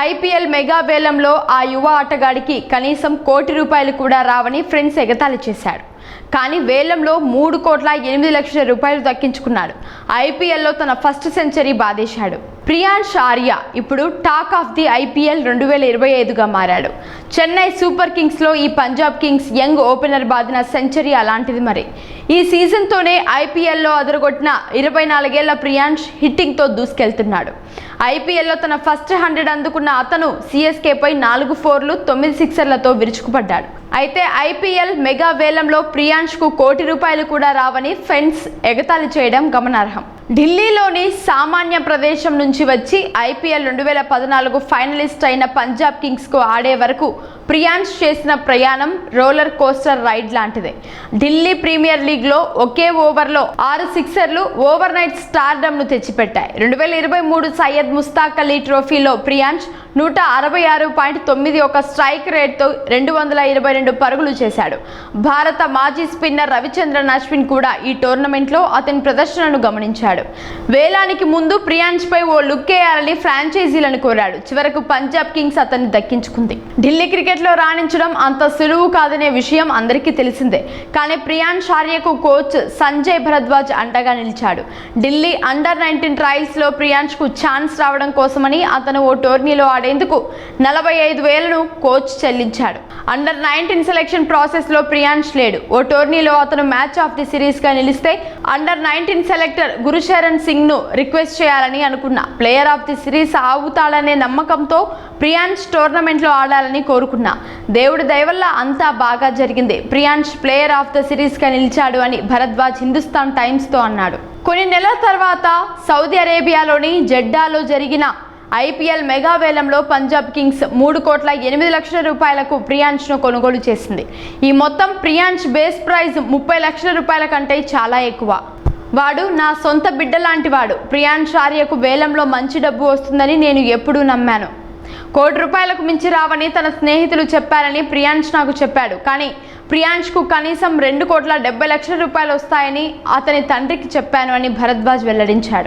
IPL mega వేలంలో ఆ యువ ఆటగాడికి కనీసం ₹1,00,00,000 కూడా రావని ఫ్రెండ్స్ ఎగతాళి చేశాడు. కానీ వేలంలో ₹3,08,00,000 దక్కించుకున్నాడు. ఐపీఎల్లో తన ఫస్ట్ సెంచరీ బాదేశాడు. ప్రియాంష్ ఆర్య ఇప్పుడు టాక్ ఆఫ్ ది ఐపీఎల్ 2025గా మారాడు. చెన్నై సూపర్ కింగ్స్లో ఈ పంజాబ్ కింగ్స్ యంగ్ ఓపెనర్ బాదిన సెంచరీ అలాంటిది. మరి ఈ సీజన్తోనే ఐపీఎల్లో అదరగొట్టిన 24 ఏళ్ల ప్రియాంష్ హిట్టింగ్తో దూసుకెళ్తున్నాడు. ఐపీఎల్లో తన ఫస్ట్ 100 అందుకున్న అతను సిఎస్కేపై 4 4లు 9 సిక్సర్లతో విరుచుకుపడ్డాడు. అయితే ఐపీఎల్ మెగా వేలంలో ప్రియాంష్కు ₹1,00,00,000 కూడా రావని ఫ్రెండ్స్ ఎగతాళి చేయడం గమనార్హం. ఢిల్లీలోని సామాన్య ప్రదేశం నుంచి వచ్చి ఐపీఎల్ 2014 ఫైనలిస్ట్ అయిన పంజాబ్ కింగ్స్కు ఆడే వరకు ప్రియాంష్ చేసిన ప్రయాణం రోలర్ కోస్టర్ రైడ్ లాంటిదే. ఢిల్లీ ప్రీమియర్ లీగ్లో ఒకే ఓవర్లో 6 సిక్సర్లు ఓవర్ నైట్ స్టార్డమ్ను తెచ్చిపెట్టాయి. 2023 సయ్యద్ ముస్తాక్ అలీ ట్రోఫీలో ప్రియాంష్ 166.91 స్ట్రైక్ రేట్తో 222 పరుగులు చేశాడు. భారత మాజీ స్పిన్నర్ రవిచంద్రన్ అశ్విన్ కూడా ఈ టోర్నమెంట్లో అతని ప్రదర్శనను గమనించాడు. వేలానికి ముందు ప్రియాంష్పై ఓ లుక్ వేయాలని ఫ్రాంచైజీలను కోరాడు. చివరకు పంజాబ్ కింగ్స్ అతన్ని దక్కించుకుంది. ఢిల్లీ క్రికెట్లో రాణించడం అంత సులువు కాదనే విషయం అందరికీ తెలిసిందే. కానీ ప్రియాంష్ ఆర్యకు కోచ్ సంజయ్ భరద్వాజ్ అండగా నిలిచాడు. ఢిల్లీ అండర్-19 ట్రయల్స్లో ప్రియాంష్కు ఛాన్స్ రావడం కోసమని అతను ఓ టోర్నీలో ఆడేందుకు 45,000ను కోచ్ చెల్లించాడు. అండర్-19 సెలెక్షన్ ప్రాసెస్లో ప్రియాంష్ లేడు. ఓ టోర్నీలో అతను మ్యాచ్ ఆఫ్ ది సిరీస్గా నిలిస్తే అండర్-19 సెలెక్టర్ గురుశరణ్ సింగ్ను రిక్వెస్ట్ చేయాలని అనుకున్నా. ప్లేయర్ ఆఫ్ ది సిరీస్ అవుతాడనే నమ్మకంతో ప్రియాంష్ టోర్నమెంట్లో ఆడాలని కోరుకున్నా. దేవుడి దయవల్ల అంతా బాగా జరిగింది. ప్రియాంష్ ప్లేయర్ ఆఫ్ ద సిరీస్గా నిలిచాడు అని భరద్వాజ్ హిందుస్థాన్ టైమ్స్తో అన్నాడు. కొన్ని నెలల తర్వాత సౌదీ అరేబియాలోని జెడ్డాలో జరిగిన ఐపీఎల్ మెగా వేలంలో పంజాబ్ కింగ్స్ ₹3,08,00,000కు ప్రియాంష్ను కొనుగోలు చేసింది. ఈ మొత్తం ప్రియాంష్ బేస్ ప్రైజ్ ₹30,00,000 కంటే చాలా ఎక్కువ. వాడు నా సొంత బిడ్డ లాంటి వాడు. ప్రియాంష్ ఆర్యకు వేలంలో మంచి డబ్బు వస్తుందని నేను ఎప్పుడూ నమ్మాను. ₹1,00,00,000కు మించి రావని తన స్నేహితులు చెప్పారని ప్రియాంష్ నాకు చెప్పాడు. కానీ ప్రియాంష్కు కనీసం ₹2,70,00,000 వస్తాయని అతని తండ్రికి చెప్పాను అని భరద్వాజ్ వెల్లడించాడు.